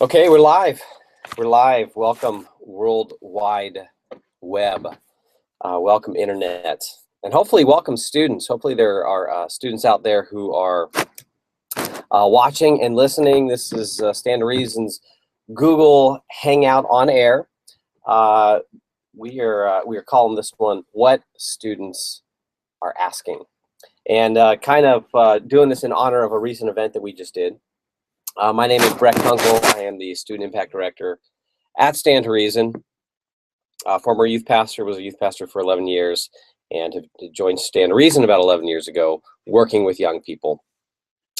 Okay, we're live. We're live. Welcome, World Wide Web. Welcome, Internet. And hopefully welcome students. Hopefully there are students out there who are watching and listening. This is Stand to Reason's Google Hangout on air. We are calling this one What Students Are Asking. And kind of doing this in honor of a recent event that we just did. My name is Brett Kunkel. I am the Student Impact Director at Stand to Reason. Former youth pastor, was a youth pastor for 11 years, and have joined Stand to Reason about 11 years ago, working with young people.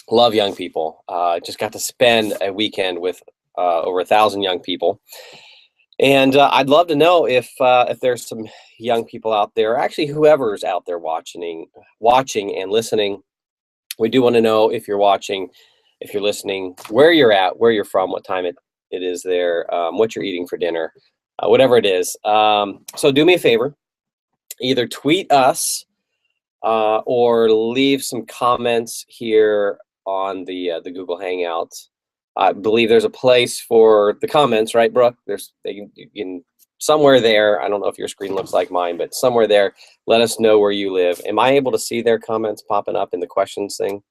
Love young people. Just got to spend a weekend with over 1,000 young people. And I'd love to know if there's some young people out there, actually whoever's out there watching and listening. We do want to know if you're watching, if you're listening, where you're at, where you're from, what time it is there, what you're eating for dinner, whatever it is. So do me a favor, either tweet us or leave some comments here on the Google Hangouts. I believe there's a place for the comments, right, Brooke? You can somewhere there. I don't know if your screen looks like mine, but somewhere there, let us know where you live. Am I able to see their comments popping up in the questions thing?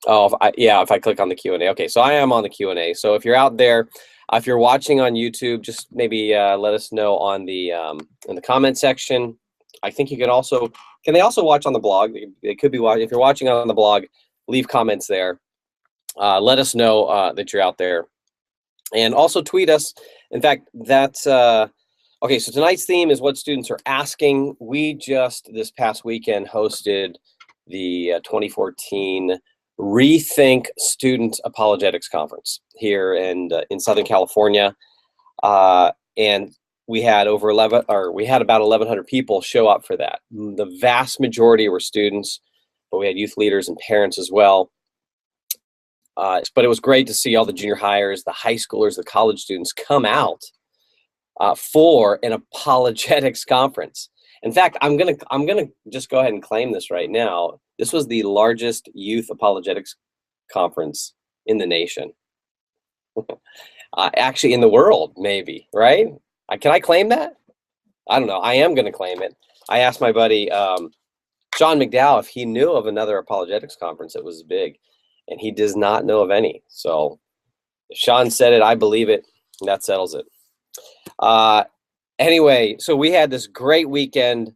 Oh, if I click on the Q&A. Okay, so I am on the Q&A. So if you're out there, if you're watching on YouTube, just maybe let us know on the in the comment section. I think you can also, can they also watch on the blog? They could be watching. If you're watching on the blog, leave comments there. Let us know that you're out there, and also tweet us. In fact, that's okay. So tonight's theme is what students are asking. We just this past weekend hosted the 2014 reTHINK Student Apologetics Conference here in Southern California, and we had about 1,100 people show up for that. The vast majority were students, but we had youth leaders and parents as well. But it was great to see all the junior hires, the high schoolers, the college students come out for an apologetics conference. In fact, I'm gonna just go ahead and claim this right now. This was the largest youth apologetics conference in the nation. Actually, in the world, maybe, right? Can I claim that? I don't know. I am going to claim it. I asked my buddy Sean McDowell if he knew of another apologetics conference that was big, and he does not know of any. So if Sean said it, I believe it, and that settles it. Anyway, so we had this great weekend,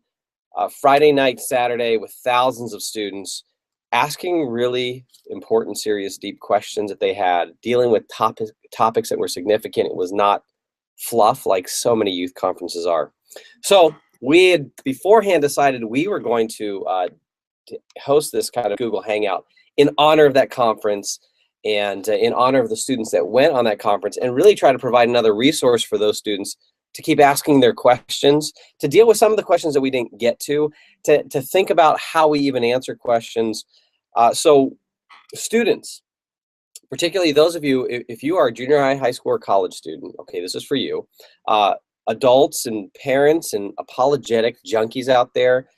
Friday night, Saturday, with thousands of students asking really important, serious, deep questions that they had, dealing with topics that were significant. It was not fluff like so many youth conferences are. So we had beforehand decided we were going to host this kind of Google Hangout in honor of that conference and in honor of the students that went on that conference, and really try to provide another resource for those students to keep asking their questions, to deal with some of the questions that we didn't get to think about how we even answer questions. So students, particularly those of you, if you are a junior high school, or college student, okay, this is for you. Adults and parents and apologetic junkies out there,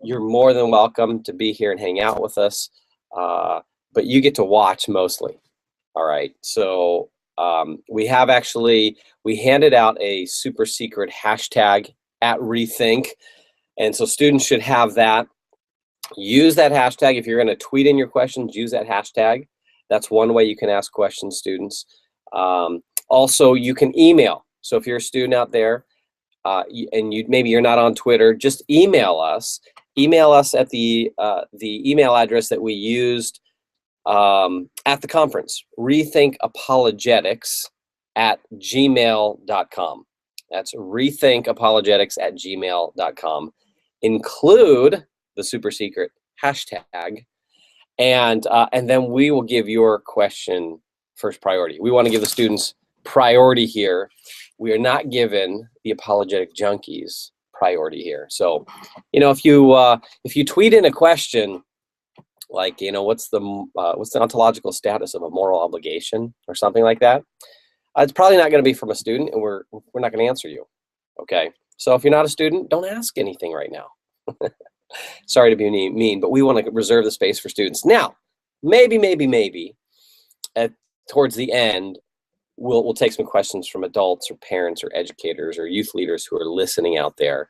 you're more than welcome to be here and hang out with us, but you get to watch mostly. All right, so we handed out a super secret hashtag at reTHINK, and so students should have that. Use that hashtag. If you're going to tweet in your questions, use that hashtag. That's one way you can ask questions, students. Also, you can email. So if you're a student out there and maybe you're not on Twitter, just email us. Email us at the email address that we used at the conference, rethinkapologetics@gmail.com. That's rethinkapologetics@gmail.com. Include the super secret hashtag, and then we will give your question first priority. We want to give the students priority here. We are not giving the apologetic junkies priority here. So, if you tweet in a question like, what's the ontological status of a moral obligation or something like that, it's probably not going to be from a student, and we're not going to answer you. Okay, so if you're not a student, don't ask anything right now. Sorry to be mean, but we want to reserve the space for students. Now, maybe towards the end, we'll take some questions from adults or parents or educators or youth leaders who are listening out there,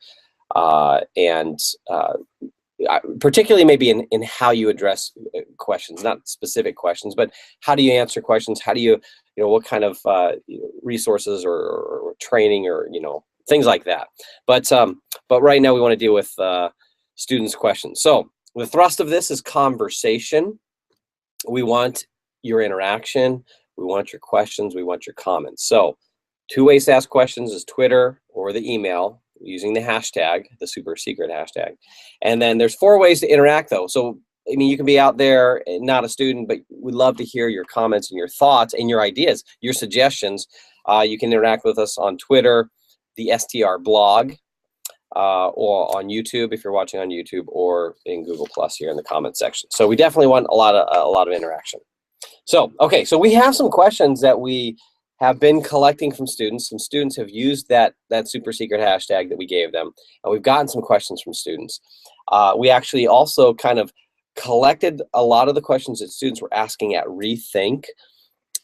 particularly maybe in how you address questions, not specific questions, but how do you answer questions? How do you, what kind of resources or training or, things like that. But right now we want to deal with students' questions. So the thrust of this is conversation. We want your interaction. We want your questions. We want your comments. So 2 ways to ask questions is Twitter or the email using the hashtag, the super secret hashtag. And then there's 4 ways to interact though. So, I mean, you can be out there, not a student, but we'd love to hear your comments and your thoughts and your ideas, your suggestions. You can interact with us on Twitter, the STR blog, or on YouTube if you're watching on YouTube, or in Google Plus here in the comment section. So we definitely want a lot of interaction. So, okay, so we have some questions that we have been collecting from students. Some students have used that super secret hashtag that we gave them, and we've gotten some questions from students. We actually also kind of collected a lot of the questions that students were asking at reTHINK,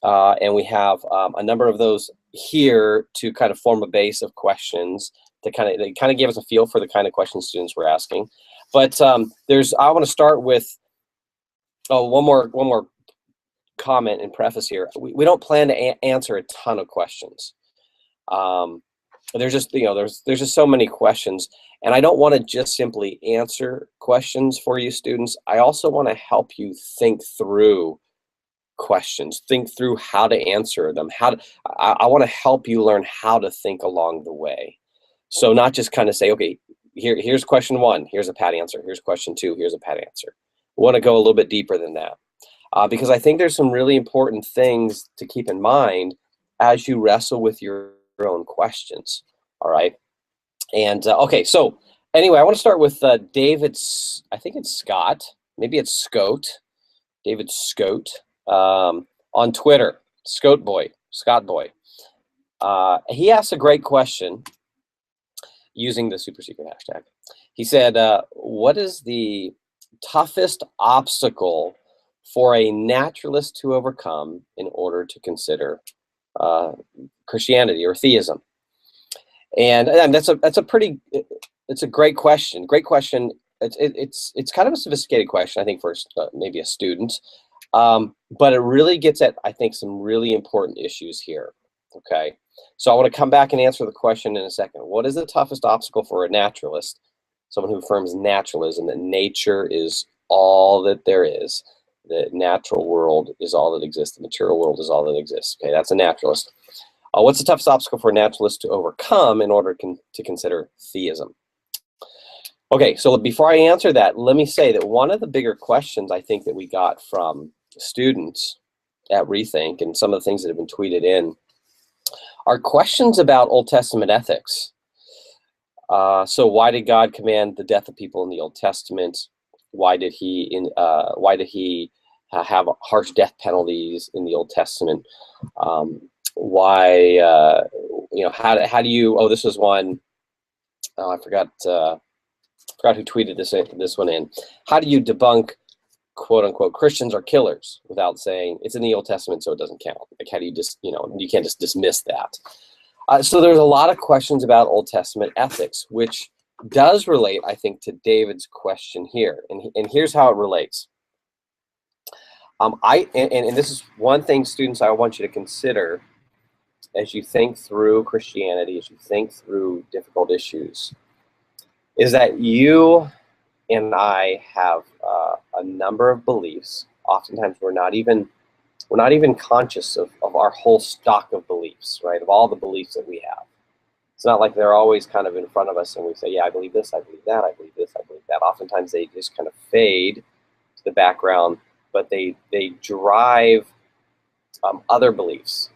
and we have a number of those here to kind of form a base of questions to they kind of give us a feel for the kind of questions students were asking. But I want to start with one more comment and preface here. We don't plan to answer a ton of questions. There's just there's just so many questions, and I don't want to just simply answer questions for you students. I also want to help you think through questions, think through how to answer them. I want to help you learn how to think along the way. So not just kind of say, okay, here's question 1, here's a pat answer. Here's question 2, here's a pat answer. We want to go a little bit deeper than that. Because I think there's some really important things to keep in mind as you wrestle with your own questions, all right? And okay, so anyway, I want to start with David's, I think it's Scott, maybe it's Scote, David Scote, on Twitter, Scott Boy. He asked a great question using the super secret hashtag. He said, what is the toughest obstacle for a naturalist to overcome in order to consider Christianity or theism? And that's a great question. It's kind of a sophisticated question, I think, for maybe a student, but it really gets at, I think, some really important issues here. Okay, so I want to come back and answer the question in a second. What is the toughest obstacle for a naturalist, someone who affirms naturalism, that nature is all that there is? The natural world is all that exists. The material world is all that exists. Okay, that's a naturalist. What's the toughest obstacle for a naturalist to overcome in order to consider theism? Okay, so before I answer that, let me say that one of the bigger questions I think that we got from students at reTHINK, and some of the things that have been tweeted in, are questions about Old Testament ethics. So why did God command the death of people in the Old Testament? Why did he have harsh death penalties in the Old Testament? How do you? Oh, this was one. Oh, I forgot who tweeted this one in. How do you debunk, quote unquote, Christians are killers without saying it's in the Old Testament, so it doesn't count? Like, how do you just, you can't just dismiss that. So there's a lot of questions about Old Testament ethics, which does relate, I think, to David's question here, and here's how it relates. And this is one thing, students, I want you to consider as you think through Christianity, as you think through difficult issues, is that you and I have a number of beliefs. Oftentimes, we're not even conscious of our whole stock of beliefs, right? Of all the beliefs that we have. It's not like they're always kind of in front of us and we say, yeah, I believe this, I believe that, I believe this, I believe that. Oftentimes they just kind of fade to the background, but they drive other beliefs,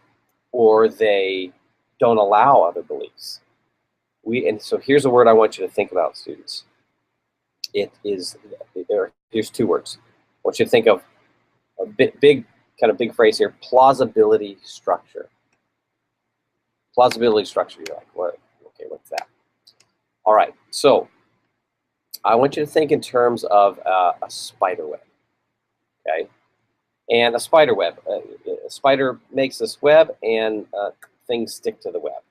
or they don't allow other beliefs. And so here's a word I want you to think about, students. Here's 2 words. I want you to think of a big phrase here: plausibility structure. Plausibility structure. You're like, what? Okay, what's that? All right. So I want you to think in terms of a spider web. Okay, and a spider web. A spider makes this web, and things stick to the web,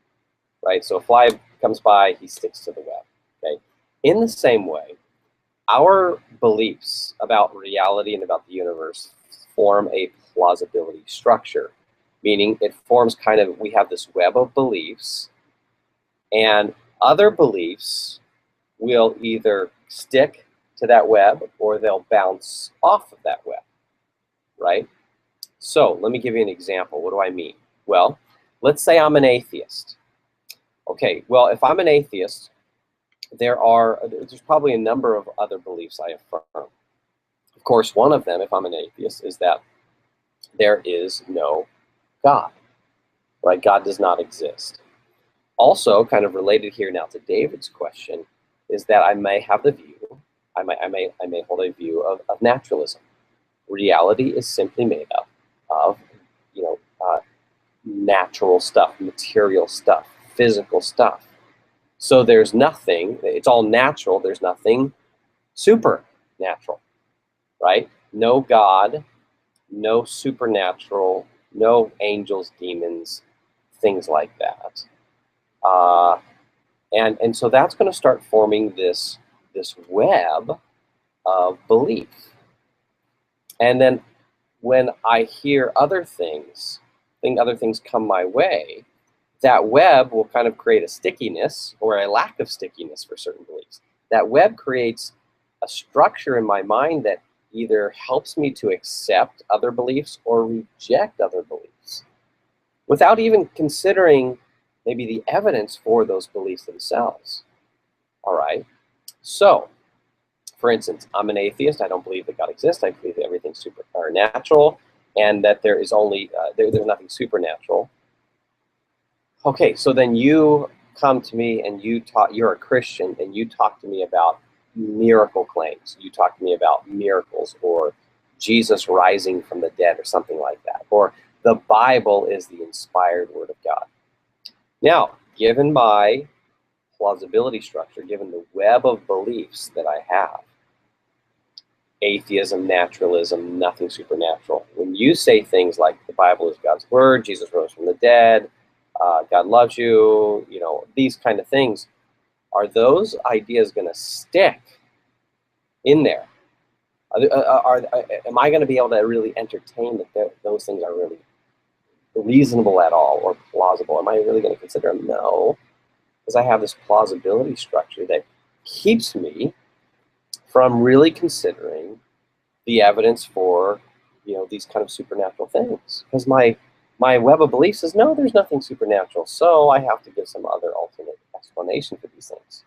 right? So a fly comes by, he sticks to the web, okay? In the same way, our beliefs about reality and about the universe form a plausibility structure, meaning it forms kind of, we have this web of beliefs, and other beliefs will either stick to that web or they'll bounce off of that web, right? So let me give you an example. What do I mean? Well, let's say I'm an atheist. Okay, well, if I'm an atheist, there's probably a number of other beliefs I affirm. Of course, one of them, if I'm an atheist, is that there is no God, right? God does not exist. Also, kind of related here now to David's question, is that I may have the view, I may hold a view of naturalism. Reality is simply made up of, natural stuff, material stuff, physical stuff. So there's nothing, it's all natural, there's nothing supernatural, right? No God, no supernatural, no angels, demons, things like that. And so that's going to start forming this web of belief. And then when I hear other things come my way, that web will kind of create a stickiness or a lack of stickiness for certain beliefs. That web creates a structure in my mind that either helps me to accept other beliefs or reject other beliefs without even considering maybe the evidence for those beliefs themselves. All right? So, for instance, I'm an atheist. I don't believe that God exists. I believe that everything's supernatural and that there is only, there's nothing supernatural. Okay, so then you come to me and you're a Christian and you talk to me about miracle claims. You talk to me about miracles or Jesus rising from the dead or something like that. Or the Bible is the inspired word of God. Now, given my plausibility structure, given the web of beliefs that I have, atheism, naturalism, nothing supernatural. When you say things like the Bible is God's word, Jesus rose from the dead, God loves you, these kind of things, are those ideas going to stick in there? Am I going to be able to really entertain that those things are really reasonable at all or plausible? Am I really going to consider them? No, because I have this plausibility structure that keeps me from really considering the evidence for these kind of supernatural things. Because my web of beliefs says, no, there's nothing supernatural, so I have to give some other alternate explanation for these things.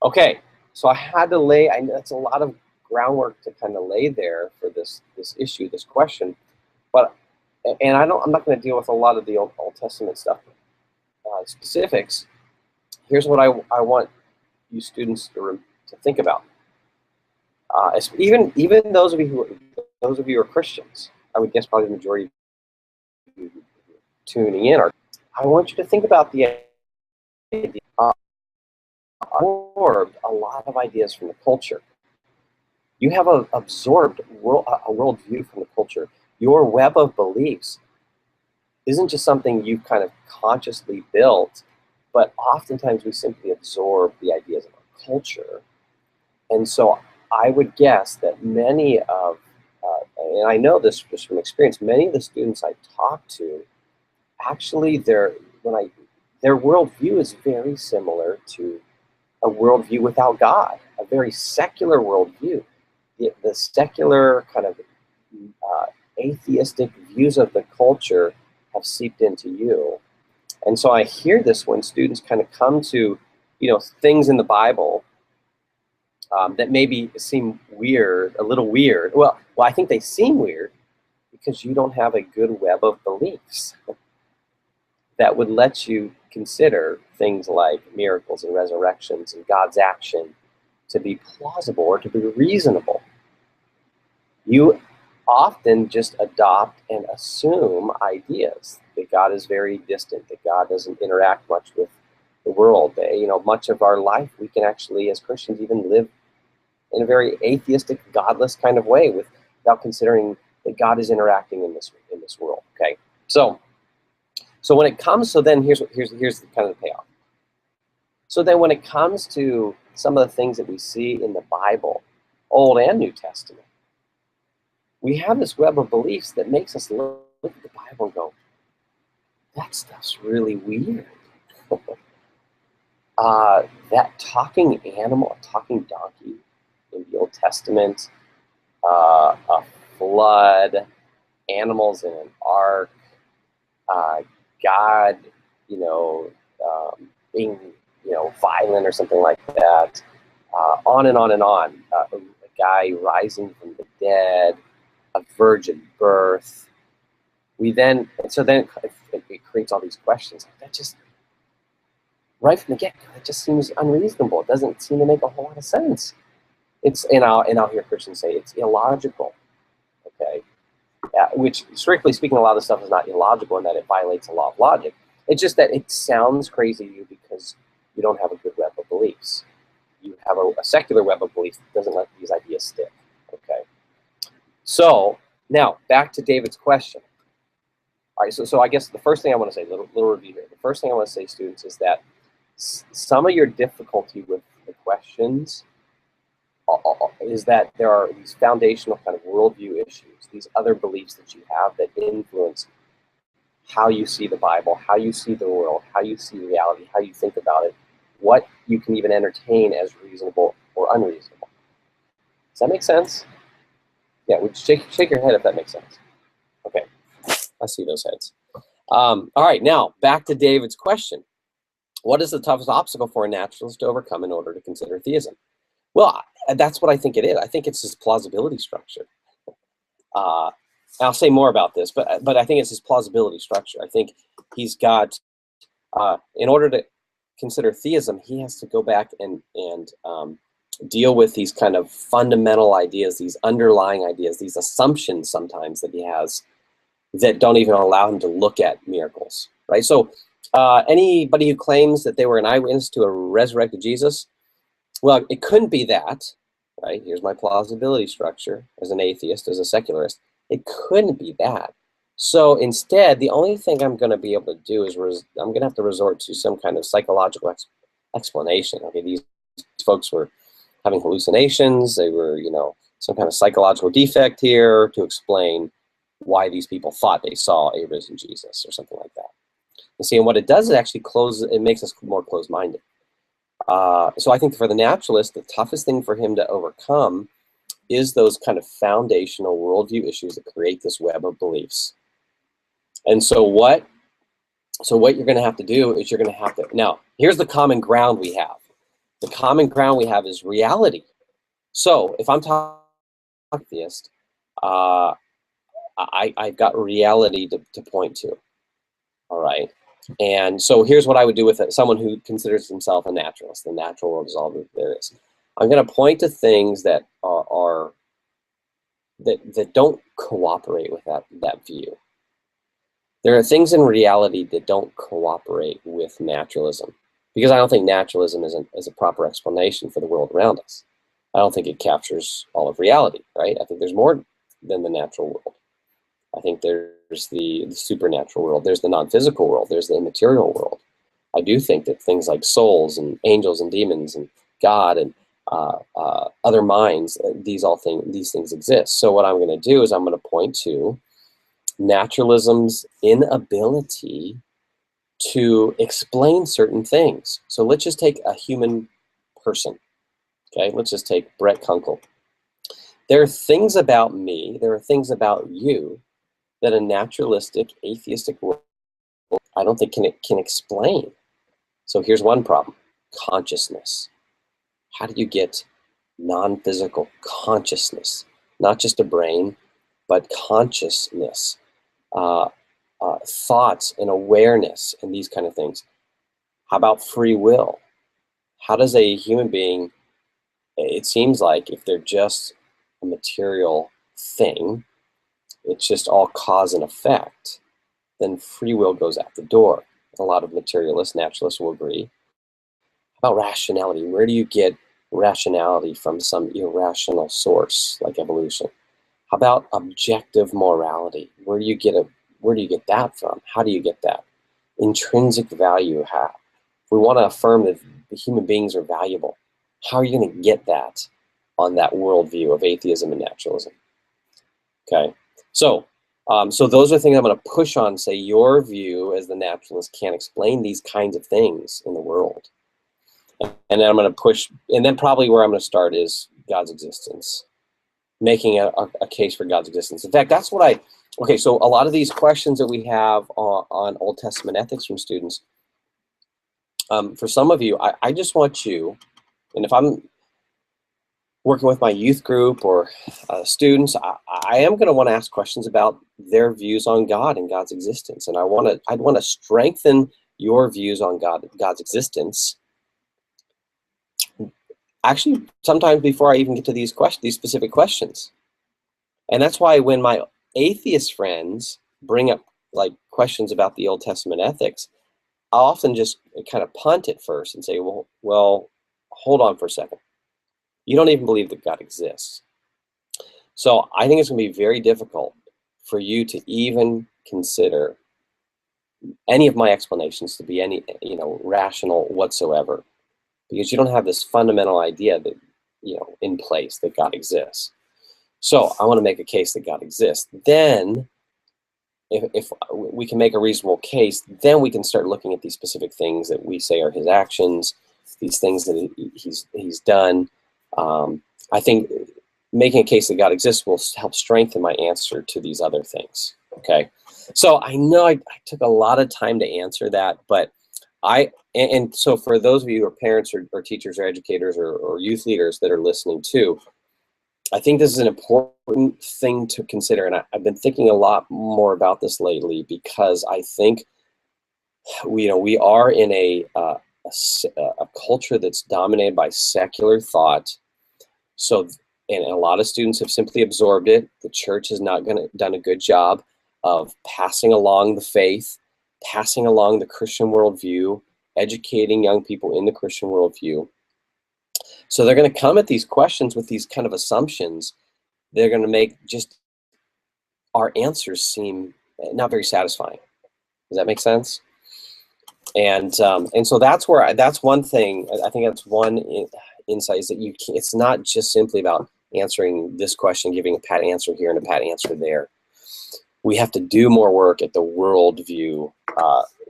Okay, so I had to lay, I know it's a lot of groundwork to kind of lay there for this issue, this question, and I'm not going to deal with a lot of the Old Testament stuff, specifics. Here's what I want you students to think about. Even those of you who are Christians, I would guess probably the majority of you tuning in I want you to think about the idea. Absorbed a lot of ideas from the culture. You have absorbed a worldview from the culture. Your web of beliefs isn't just something you've kind of consciously built, but oftentimes we simply absorb the ideas of our culture. And so I would guess that many of, and I know this just from experience, many of the students I talk to, actually their worldview is very similar to a worldview without God, a very secular worldview. The secular kind of atheistic views of the culture have seeped into you. And so I hear this when students kind of come to, things in the Bible that maybe seem weird, a little weird. Well, I think they seem weird because you don't have a good web of beliefs that would let you consider things like miracles and resurrections and God's action to be plausible or to be reasonable. You often just adopt and assume ideas that God is very distant, that God doesn't interact much with the world. Much of our life we can actually, as Christians, even live in a very atheistic, godless kind of way without considering that God is interacting in this world. Okay, so when it comes, so then here's kind of the payoff. So then when it comes to some of the things that we see in the Bible, Old and New Testament, we have this web of beliefs that makes us look at the Bible and go, that stuff's really weird. That talking animal, a talking donkey in the Old Testament, a flood, animals in an ark, God, being, violent or something like that, on and on and on. A guy rising from the dead, a virgin birth. So then it creates all these questions. That just, right from the get-go, it just seems unreasonable. It doesn't seem to make a whole lot of sense. And I'll hear Christians say it's illogical. Okay, which strictly speaking, a lot of the stuff is not illogical in that it violates the law of logic. It's just that it sounds crazy to you because you don't have a good web of beliefs. You have a secular web of beliefs that doesn't let these ideas stick. Okay, so now back to David's question. All right, so I guess the first thing I want to say, little review here. The first thing I want to say, students, is that some of your difficulty with the questions is that there are these foundational kind of worldview issues, these other beliefs that you have that influence how you see the Bible, how you see the world, how you see reality, how you think about it, what you can even entertain as reasonable or unreasonable. Does that make sense? Yeah, would you shake your head if that makes sense? Okay, I see those heads. All right, now back to David's question. What is the toughest obstacle for a naturalist to overcome in order to consider theism? Well, that's what I think it is. I think it's his plausibility structure. I'll say more about this, but I think it's his plausibility structure. I think he's got, in order to consider theism, he has to go back and deal with these kind of fundamental ideas, these underlying ideas, these assumptions sometimes that he has that don't even allow him to look at miracles, right? So anybody who claims that they were an eyewitness to a resurrected Jesus, well, it couldn't be that, right? Here's my plausibility structure as an atheist, as a secularist. It couldn't be that. So instead, the only thing I'm going to be able to do is I'm going to have to resort to some kind of psychological explanation. Okay, these folks were having hallucinations. They were, some kind of psychological defect here to explain why these people thought they saw a risen Jesus or something like that. You see, and what it does is actually it makes us more closed-minded. So I think for the naturalist, the toughest thing for him to overcome is those kind of foundational worldview issues that create this web of beliefs. And so what you're going to have to do is you're going to have to, now, here's the common ground we have. The common ground we have is reality. So if I'm talking theist, I've got reality to point to, all right? And so here's what I would do with it. Someone who considers himself a naturalist. The natural world is all that there is. I'm going to point to things that that don't cooperate with that view. There are things in reality that don't cooperate with naturalism, because I don't think naturalism is a proper explanation for the world around us. I don't think it captures all of reality, right? I think there's more than the natural world. I think there's the supernatural world, there's the non-physical world, there's the immaterial world. I do think that things like souls and angels and demons and God and other minds, these things exist. So what I'm going to do is I'm going to point to naturalism's inability to explain certain things. So let's just take a human person. Okay, let's just take Brett Kunkel. There are things about me, there are things about you that a naturalistic, atheistic world, I don't think can explain. So here's one problem: consciousness. How do you get non-physical consciousness? Not just a brain, but consciousness, thoughts and awareness and these kind of things. How about free will? How does a human being, it seems like if they're just a material thing, it's just all cause and effect, then free will goes out the door. A lot of materialists, naturalists will agree. How about rationality? Where do you get rationality from some irrational source like evolution? How about objective morality? Where do you get that from? How do you get that? Intrinsic value. How? If we want to affirm that the human beings are valuable, how are you going to get that on that worldview of atheism and naturalism? Okay, so so those are things I'm going to push on. Say your view as the naturalist can't explain these kinds of things in the world, and then I'm going to push. And then probably where I'm going to start is God's existence, making a case for God's existence. In fact, that's what I. Okay, so a lot of these questions that we have on Old Testament ethics from students. For some of you, I just want you, and if I'm working with my youth group or students, I am going to want to ask questions about their views on God and God's existence, and I'd want to strengthen your views on God's existence. Actually, sometimes before I even get to these specific questions, and that's why when my atheist friends bring up like questions about the Old Testament ethics, I'll often just kind of punt it first and say, well, hold on for a second. You don't even believe that God exists. So I think it's going to be very difficult for you to even consider any of my explanations to be any, rational whatsoever, because you don't have this fundamental idea that, in place that God exists. So I want to make a case that God exists. Then if we can make a reasonable case, then we can start looking at these specific things that we say are his actions, these things that he's done. I think making a case that God exists will help strengthen my answer to these other things. Okay, so I know I took a lot of time to answer that, but and so for those of you who are parents or teachers or educators or youth leaders that are listening too, I think this is an important thing to consider, and I've been thinking a lot more about this lately, because I think we are in a culture that's dominated by secular thought. So, and a lot of students have simply absorbed it. The church has not done a good job of passing along the faith, passing along the Christian worldview, educating young people in the Christian worldview. So they're going to come at these questions with these kind of assumptions. They're going to make just our answers seem not very satisfying. Does that make sense? And so that's one thing. I think that's one insight, is that it's not just simply about answering this question, giving a pat answer here and a pat answer there. We have to do more work at the worldview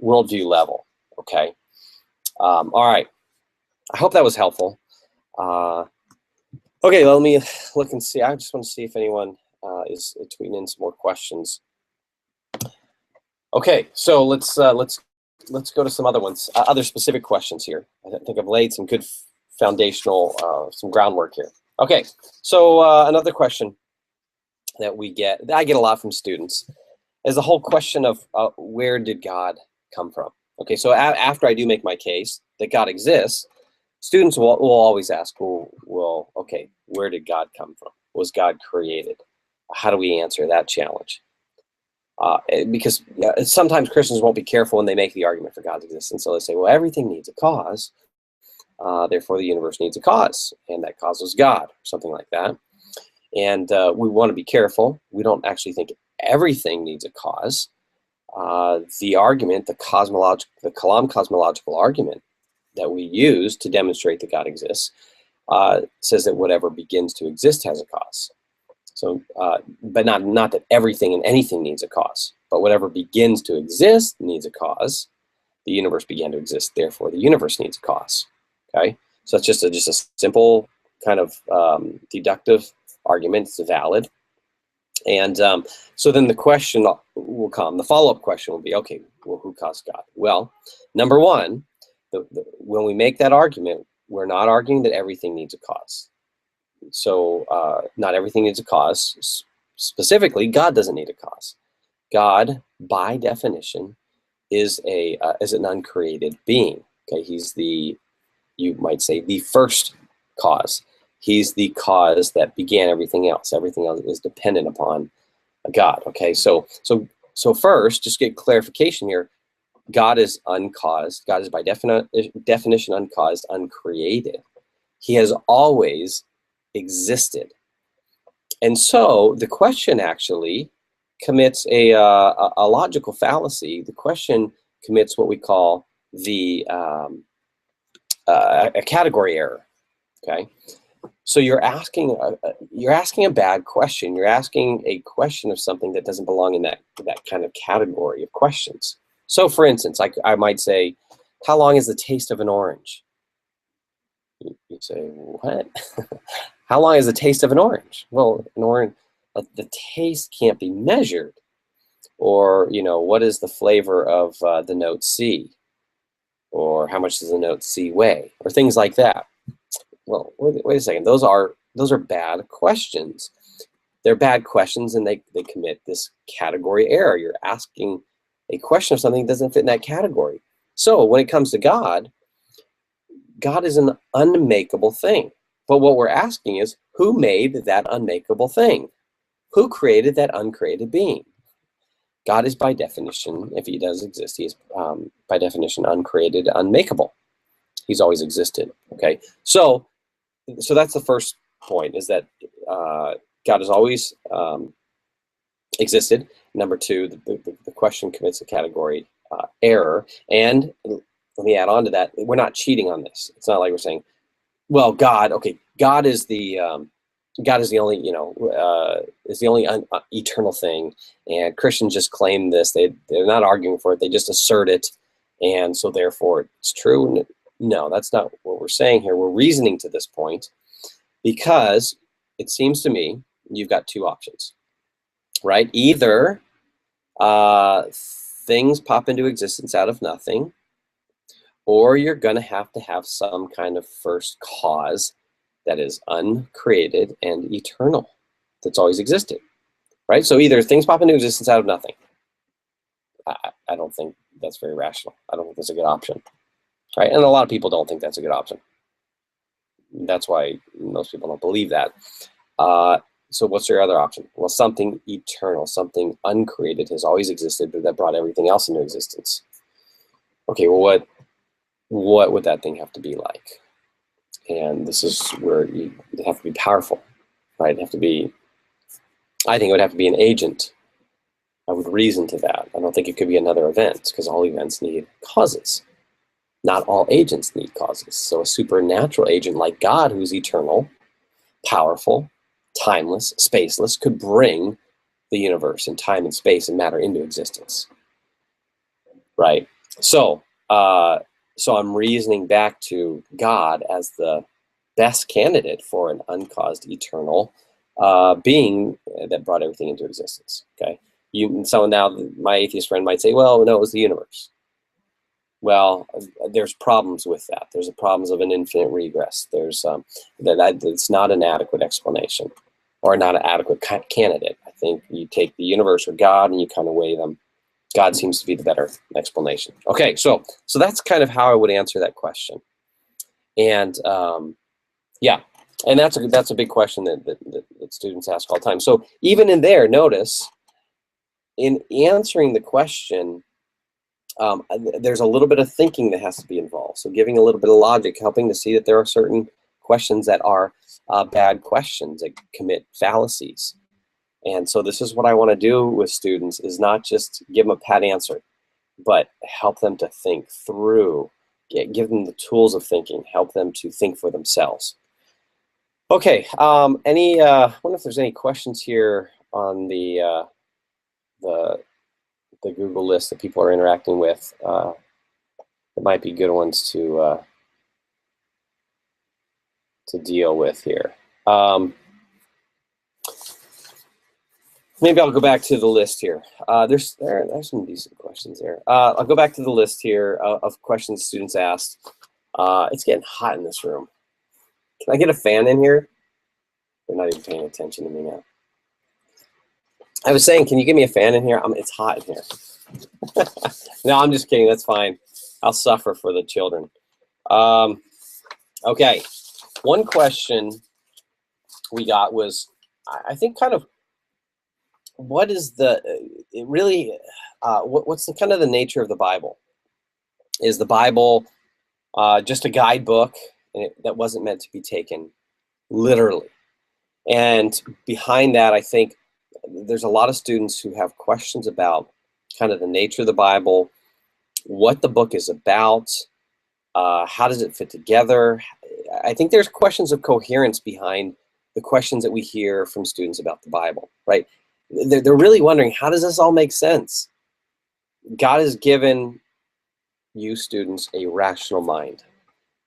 level. Okay. All right. I hope that was helpful. Okay, let me look and see. I just want to see if anyone is tweeting in some more questions. Okay, so let's go to some other ones, other specific questions here. I think I've laid some good foundational, some groundwork here. Okay, so another question that I get a lot from students, is the whole question of where did God come from? Okay, so after I do make my case that God exists, students will always ask, well, okay, where did God come from? Was God created? How do we answer that challenge? Because sometimes Christians won't be careful when they make the argument for God's existence. So they say, well, everything needs a cause, therefore the universe needs a cause, and that cause is God, or something like that. And we want to be careful. We don't actually think everything needs a cause. The argument, the Kalam cosmological argument that we use to demonstrate that God exists, says that whatever begins to exist has a cause. So, but not that everything and anything needs a cause, but whatever begins to exist needs a cause. The universe began to exist, therefore the universe needs a cause. Okay, so it's just a simple kind of deductive argument. It's valid. And so then the question will come, the follow-up question will be, okay, well, who caused God? Well, number one, when we make that argument, we're not arguing that everything needs a cause. So not everything needs a cause. Specifically, God doesn't need a cause. God, by definition, is an uncreated being. Okay, he's you might say, the first cause. He's the cause that began everything else. Everything else is dependent upon God. Okay, so first, just get clarification here. God is uncaused. God is by definition uncaused, uncreated. He has always existed. And so the question actually commits a logical fallacy. The question commits what we call the a category error. Okay, so you're asking a bad question. You're asking a question of something that doesn't belong in that kind of category of questions. So, for instance, I might say, "How long is the taste of an orange?" You say, "What? How long is the taste of an orange?" Well, an orange, the taste can't be measured. Or, what is the flavor of the note C? Or how much does the note C weigh? Or things like that. Well, wait a second. Those are bad questions. They're bad questions, and they commit this category error. You're asking a question of something that doesn't fit in that category. So when it comes to God, God is an unmakeable thing. But what we're asking is, who made that unmakeable thing? Who created that uncreated being? God is by definition, if he does exist, he is by definition uncreated, unmakeable. He's always existed. Okay, so that's the first point, is that God has always existed. Number two, the question commits a category error. And let me add on to that, we're not cheating on this. It's not like we're saying, well, God is the only, is the only eternal thing, and Christians just claim this. They're not arguing for it. They just assert it, and so therefore it's true. No, that's not what we're saying here. We're reasoning to this point because it seems to me you've got two options, right? Either things pop into existence out of nothing, or you're going to have some kind of first cause that is uncreated and eternal, that's always existed, right? So either things pop into existence out of nothing. I don't think that's very rational. I don't think that's a good option, right? And a lot of people don't think that's a good option. That's why most people don't believe that. So what's your other option? Well, something eternal, something uncreated has always existed, but that brought everything else into existence. Okay, well, what would that thing have to be like? And this is where you have to be powerful, right? I think it would have to be an agent. I would reason to that. I don't think it could be another event, because all events need causes. Not all agents need causes. So a supernatural agent like God, who's eternal, powerful, timeless, spaceless, could bring the universe and time and space and matter into existence, right? So I'm reasoning back to God as the best candidate for an uncaused eternal being that brought everything into existence. Okay, so now my atheist friend might say, well, no, it was the universe. Well, there's problems with that. There's problems of an infinite regress. There's it's not an adequate explanation, or not an adequate candidate. I think you take the universe or God and you kind of weigh them. God seems to be the better explanation. Okay, so that's kind of how I would answer that question. And yeah, and that's a big question that students ask all the time. So even in there, notice in answering the question, there's a little bit of thinking that has to be involved. So giving a little bit of logic, helping to see that there are certain questions that are bad questions, that commit fallacies. And so this is what I want to do with students, is not just give them a pat answer, but help them to think through, give them the tools of thinking, help them to think for themselves. Okay, I wonder if there's any questions here on the Google list that people are interacting with. That might be good ones to deal with here. Maybe I'll go back to the list here. There's some decent questions there. I'll go back to the list here of questions students asked. It's getting hot in this room. Can I get a fan in here? They're not even paying attention to me now. I was saying, can you give me a fan in here? It's hot in here. No, I'm just kidding. That's fine. I'll suffer for the children. Okay. One question we got was, I think, kind of, what is what's the kind of the nature of the Bible? Is the Bible just a guidebook that wasn't meant to be taken literally? And behind that, I think there's a lot of students who have questions about kind of the nature of the Bible, what the book is about, how does it fit together. I think there's questions of coherence behind the questions that we hear from students about the Bible, right? They're really wondering, how does this all make sense? God has given you students a rational mind.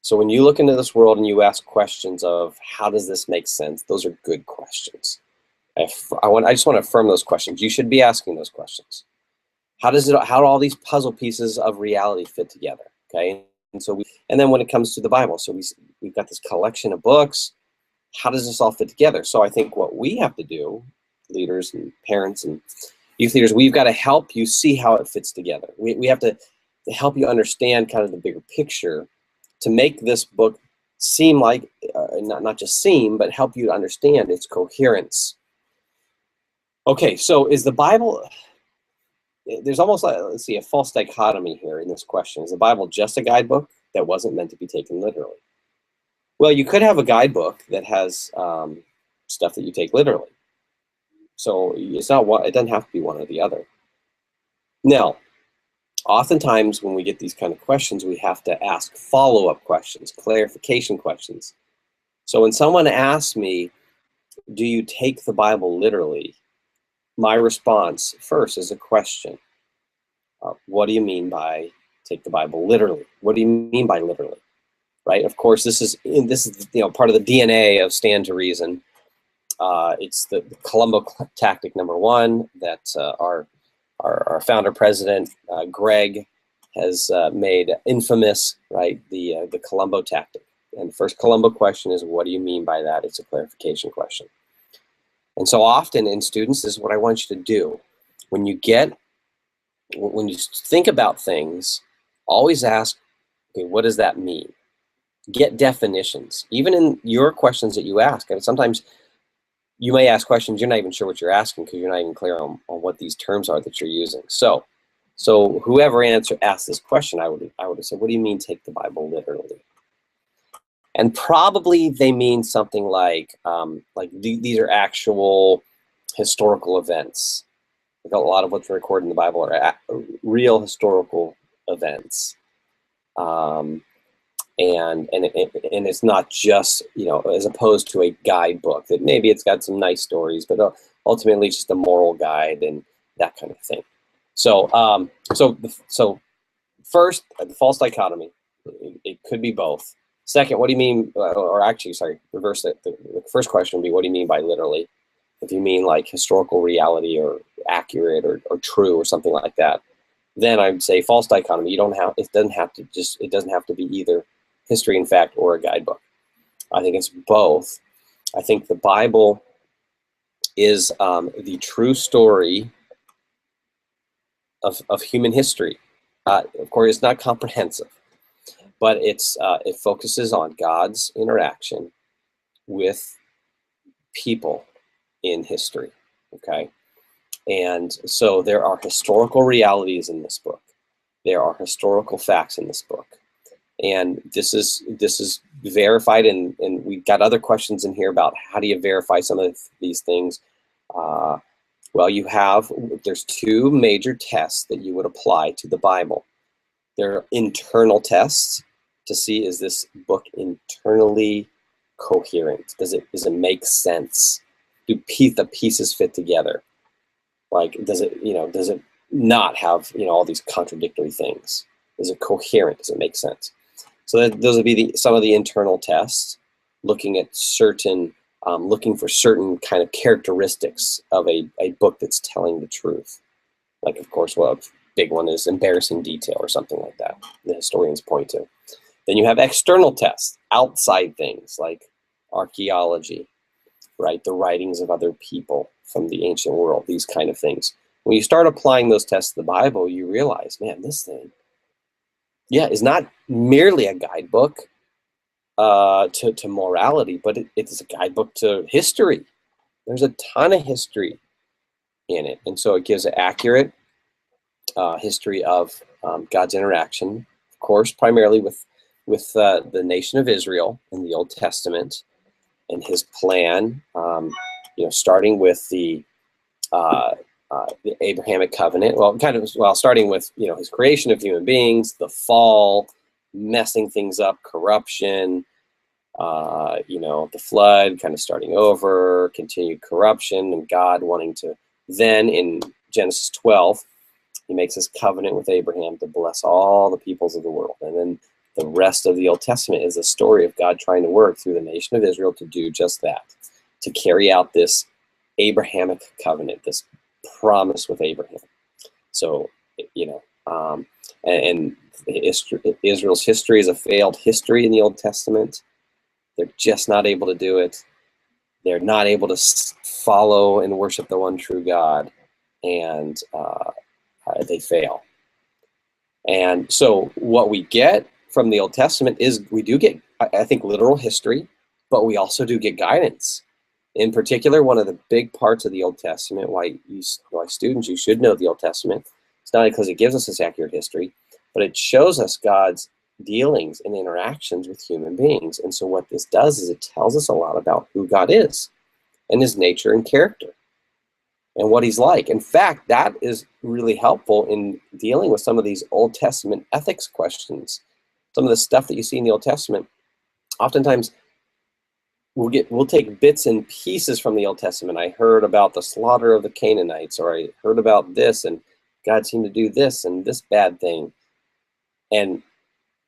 So when you look into this world and you ask questions of how does this make sense, those are good questions. I just want to affirm those questions. You should be asking those questions. How do all these puzzle pieces of reality fit together? Okay, and then when it comes to the Bible, so we've got this collection of books. How does this all fit together? So I think what we have to do, leaders and parents and youth leaders, we've got to help you see how it fits together. We have to help you understand kind of the bigger picture to make this book seem like, not just seem, but help you to understand its coherence. Okay, so is the Bible, there's almost like, let's see, a false dichotomy here in this question. Is the Bible just a guidebook that wasn't meant to be taken literally? Well, you could have a guidebook that has stuff that you take literally. So it's not one, it doesn't have to be one or the other. Now, oftentimes when we get these kind of questions, we have to ask follow-up questions, clarification questions. So when someone asks me, do you take the Bible literally? My response first is a question. What do you mean by take the Bible literally? What do you mean by literally? Right? Of course, this is part of the DNA of Stand to Reason. It's the Columbo tactic #1 that our founder president Greg has made infamous. Right? The Columbo tactic. And the first Columbo question is, what do you mean by that? It's a clarification question. And so often in students, this is what I want you to do. When you think about things, always ask, okay, what does that mean? Get definitions. Even in your questions that you ask, and sometimes you may ask questions you're not even sure what you're asking because you're not even clear on what these terms are that you're using. So whoever asked this question, I would have said, what do you mean take the Bible literally? And probably they mean something like these are actual historical events. Like a lot of what's recorded in the Bible are real historical events. And it's not just, as opposed to a guidebook that maybe it's got some nice stories, but ultimately it's just a moral guide and that kind of thing. So first, the false dichotomy, it could be both. Second, what do you mean, or actually, sorry, reverse it. The first question would be, what do you mean by literally? If you mean like historical reality or accurate or true or something like that, then I'd say false dichotomy. It doesn't have to be either history and fact or a guidebook. I think it's both. I think the Bible is the true story of human history. Of course, it's not comprehensive, but it focuses on God's interaction with people in history, okay? And so there are historical realities in this book. There are historical facts in this book. And this is verified, and we've got other questions in here about how do you verify some of these things. Well, there's two major tests that you would apply to the Bible. There are internal tests to see, is this book internally coherent? Does it make sense? Do the pieces fit together? Like, does it not have, all these contradictory things? Is it coherent? Does it make sense? So those would be some of the internal tests, looking at looking for certain kind of characteristics of a book that's telling the truth. Like, of course, a big one is embarrassing detail or something like that, the historians point to. Then you have external tests, outside things like archaeology, right? The writings of other people from the ancient world, these kind of things. When you start applying those tests to the Bible, you realize, man, this thing, is not merely a guidebook to morality, but it's a guidebook to history. There's a ton of history in it. And so it gives an accurate history of God's interaction, of course, primarily with the nation of Israel in the Old Testament. and his plan, starting with the Abrahamic covenant. Well, starting with his creation of human beings, the fall, messing things up, corruption, the flood, kind of starting over, continued corruption, and God wanting to then in Genesis 12, he makes his covenant with Abraham to bless all the peoples of the world. And then the rest of the Old Testament is a story of God trying to work through the nation of Israel to do just that, to carry out this Abrahamic covenant, this promise with Abraham. So, and Israel's history is a failed history in the Old Testament. They're just not able to do it. They're not able to follow and worship the one true God, and they fail. And so what we get from the Old Testament is we do get, I think, literal history, but we also do get guidance. In particular, one of the big parts of the Old Testament, why students, you should know the Old Testament, it's not because it gives us this accurate history, but it shows us God's dealings and interactions with human beings. And so what this does is it tells us a lot about who God is and his nature and character and what he's like. In fact, that is really helpful in dealing with some of these Old Testament ethics questions. Some of the stuff that you see in the Old Testament, oftentimes we'll take bits and pieces from the Old Testament. I heard about the slaughter of the Canaanites, or I heard about this, and God seemed to do this and this bad thing. And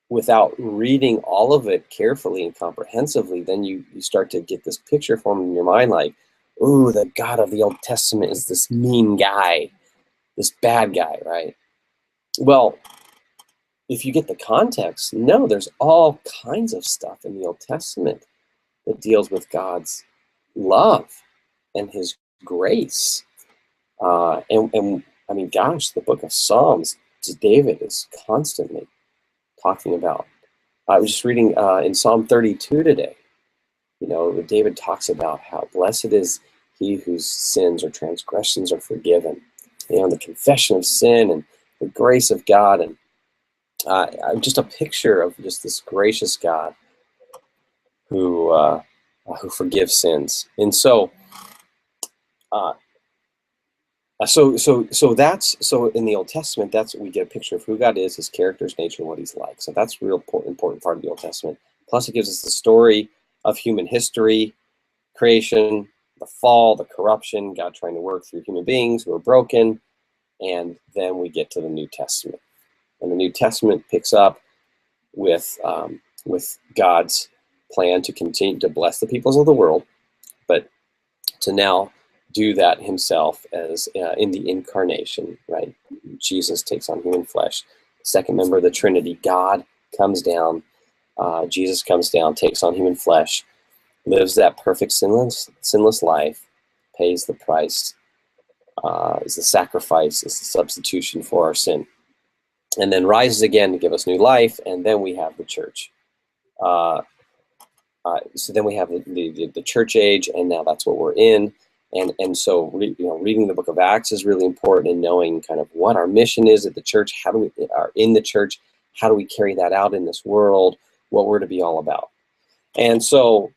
without reading all of it carefully and comprehensively, then you start to get this picture formed in your mind like, ooh, the God of the Old Testament is this mean guy, this bad guy, right? Well, if you get the context, no, there's all kinds of stuff in the Old Testament that deals with God's love and his grace. And I mean, gosh, the book of Psalms, David is constantly talking about. I was just reading in Psalm 32 today. David talks about how blessed is he whose sins or transgressions are forgiven. The confession of sin and the grace of God, and just a picture of just this gracious God who forgives sins. And so, so in the Old Testament, that's we get a picture of who God is, his character, his nature, and what he's like. So that's a real important part of the Old Testament. Plus, it gives us the story of human history, creation, the fall, the corruption, God trying to work through human beings who are broken, and then we get to the New Testament. And the New Testament picks up with God's plan to continue to bless the peoples of the world, but to now do that himself as in the incarnation, right? Jesus takes on human flesh. Second member of the Trinity, God comes down, Jesus comes down, takes on human flesh, lives that perfect sinless life, pays the price, is the sacrifice, is the substitution for our sin, and then rises again to give us new life, and then we have the church. So then we have the church age, and now that's what we're in. And so reading the book of Acts is really important in knowing kind of what our mission is at the church, how do we are in the church, how do we carry that out in this world, what we're to be all about. And so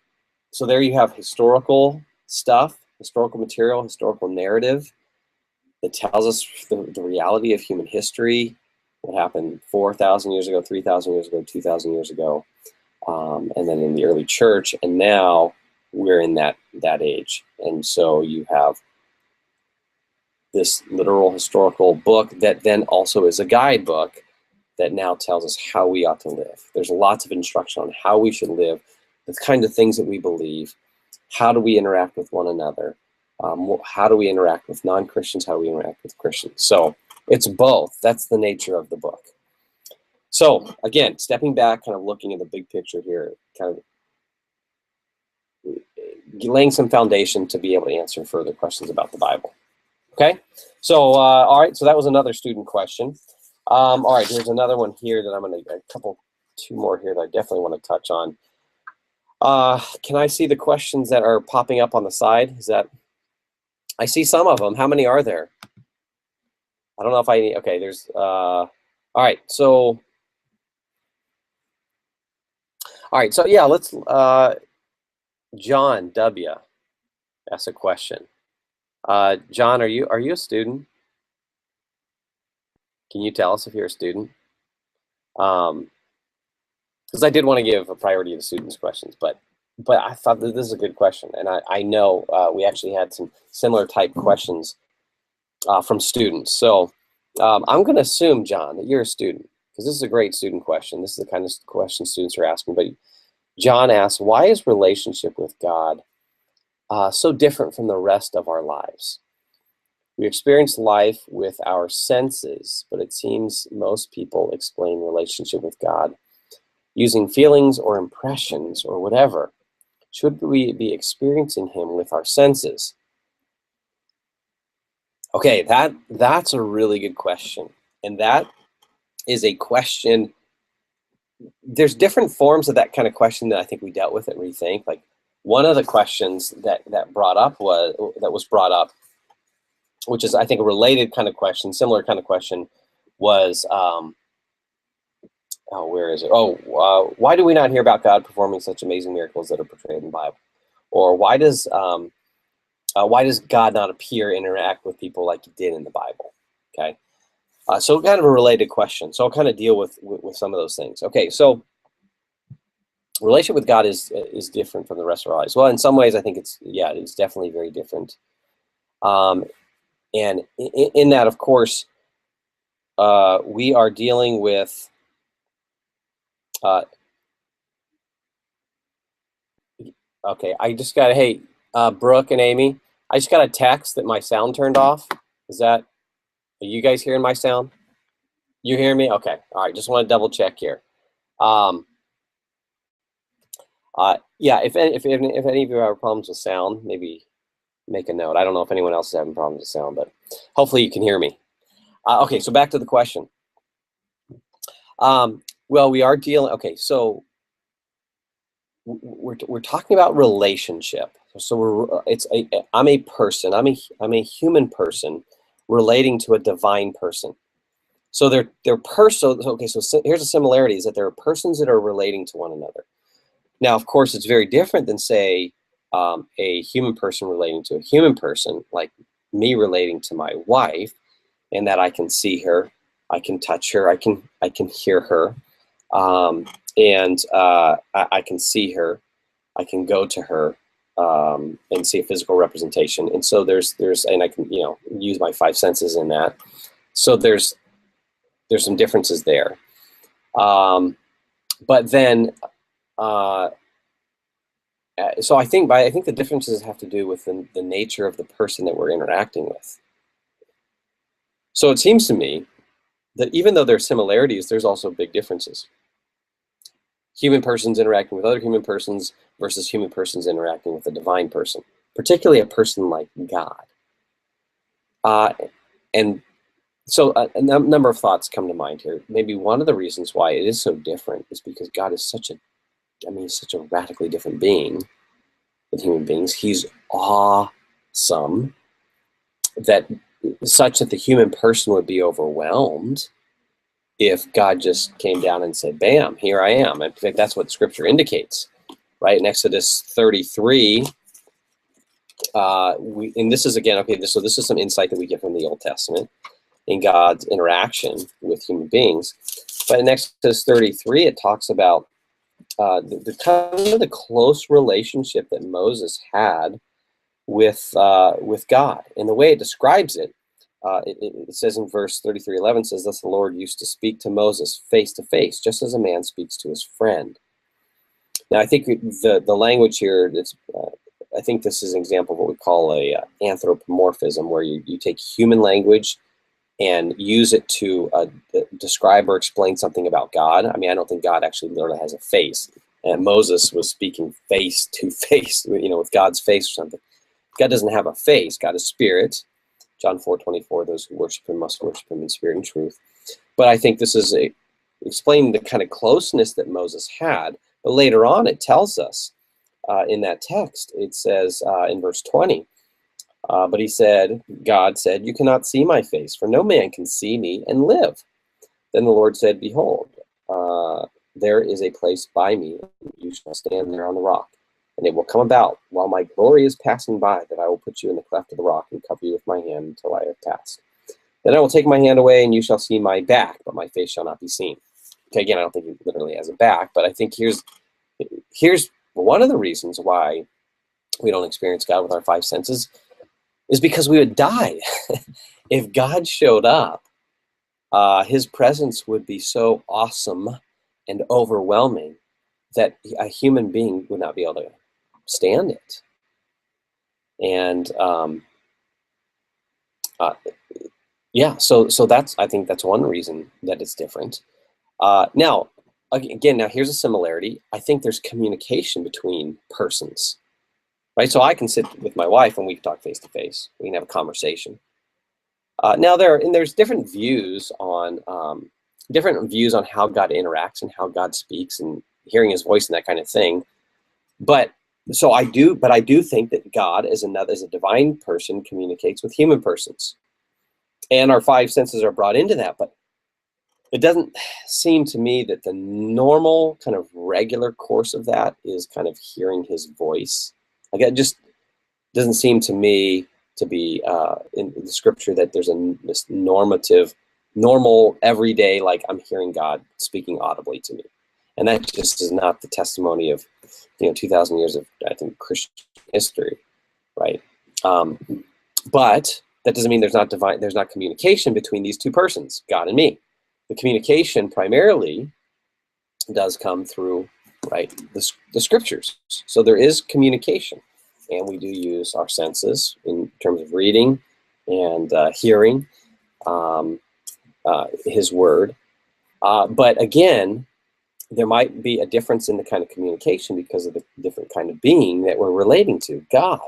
there you have historical stuff, historical material, historical narrative that tells us the reality of human history, what happened 4,000 years ago, 3,000 years ago, 2,000 years ago, and then in the early church, and now we're in that age. And so you have this literal historical book that then also is a guidebook that now tells us how we ought to live. There's lots of instruction on how we should live, the kind of things that we believe, how do we interact with one another, how do we interact with non-Christians, how do we interact with Christians. So it's both. That's the nature of the book. So again, stepping back, kind of looking at the big picture here, kind of laying some foundation to be able to answer further questions about the Bible. Okay, so all right, so that was another student question. All right, here's another one here that I'm going to, two more here that I definitely want to touch on. Can I see the questions that are popping up on the side? I see some of them. How many are there? I don't know if okay, there's, all right, so yeah, let's, John W. asks a question. John, are you a student? Can you tell us if you're a student? Because I did want to give a priority to students' questions, but I thought that this is a good question, and I know we actually had some similar type questions from students. So I'm going to assume, John, that you're a student, because this is a great student question. This is the kind of question students are asking. But John asks, why is relationship with God so different from the rest of our lives? We experience life with our senses, but it seems most people explain relationship with God using feelings or impressions or whatever. Should we be experiencing him with our senses? Okay, that's a really good question. And that is a question. There's different forms of that kind of question that I think we dealt with at reTHINK. Like one of the questions that was brought up, which is I think a related kind of question, similar kind of question, was where is it? Why do we not hear about God performing such amazing miracles that are portrayed in the Bible? Or why does God not appear, interact with people like he did in the Bible? Okay, so kind of a related question. So I'll kind of deal with some of those things. Okay, so relationship with God is different from the rest of our lives. Well, in some ways, I think it's definitely very different. And in that, of course, we are dealing with okay, I just got hey, Brooke and Amy, I just got a text that my sound turned off. Are you guys hearing my sound? You hear me? Okay, all right, just want to double check here. Yeah, if any of you have problems with sound, maybe make a note. I don't know if anyone else is having problems with sound, but hopefully you can hear me. Okay, so back to the question. Well, we are dealing, okay, so we're talking about relationship. So I'm a person, I'm a human person relating to a divine person. So they're persons. Okay, so here's a similarity, is that there are persons that are relating to one another. Now, of course, it's very different than, say, a human person relating to a human person, like me relating to my wife, in that I can see her, I can touch her, I can hear her, and I can see her, I can go to her and see a physical representation. And so and I can use my five senses in that. So there's some differences there. But then. So I think the differences have to do with the nature of the person that we're interacting with. So it seems to me that even though there's similarities, there's also big differences. Human persons interacting with other human persons versus human persons interacting with a divine person, particularly a person like God. And so a number of thoughts come to mind here. Maybe one of the reasons why it is so different is because God is such a radically different being than human beings. He's awesome, such that the human person would be overwhelmed if God just came down and said, bam, here I am. In fact, that's what Scripture indicates, right? In Exodus 33, and this is, again, okay, so this is some insight that we get from the Old Testament in God's interaction with human beings. But in Exodus 33, it talks about the kind of the close relationship that Moses had with God. And the way it describes it, it says in verse 33:11, says, thus the Lord used to speak to Moses face to face, just as a man speaks to his friend. Now, I think the language here, I think this is an example of what we call a anthropomorphism, where you take human language and use it to describe or explain something about God. I mean, I don't think God actually literally has a face. And Moses was speaking face to face, with God's face or something. God doesn't have a face. God is spirit. John 4:24, those who worship him must worship him in spirit and truth. But I think this is explaining the kind of closeness that Moses had. But later on, it tells us in that text, it says in verse 20, but God said, you cannot see my face, for no man can see me and live. Then the Lord said, behold, there is a place by me, and you shall stand there on the rock. And it will come about while my glory is passing by, that I will put you in the cleft of the rock and cover you with my hand until I have passed. Then I will take my hand away, and you shall see my back, but my face shall not be seen. Okay, again, I don't think he literally has a back, but I think here's one of the reasons why we don't experience God with our five senses is because we would die. If God showed up, his presence would be so awesome and overwhelming that a human being would not be able to stand it. And yeah, so that's, I think that's one reason that it's different. Now, again, here's a similarity. I think there's communication between persons, right? So I can sit with my wife and we can talk face to face. We can have a conversation. Now there's different views on how God interacts and how God speaks and hearing his voice and that kind of thing. But I do think that God as a divine person communicates with human persons. And our five senses are brought into that, but it doesn't seem to me that the normal kind of regular course of that is kind of hearing his voice. Like, it just doesn't seem to me to be in the scripture that there's this normal, everyday, like I'm hearing God speaking audibly to me. And that just is not the testimony of 2,000 years of, I think, Christian history, right? But that doesn't mean there's not communication between these two persons, God and me. The communication primarily does come through, right, the scriptures. So there is communication, and we do use our senses in terms of reading and hearing his word. But again, there might be a difference in the kind of communication because of the different kind of being that we're relating to, God.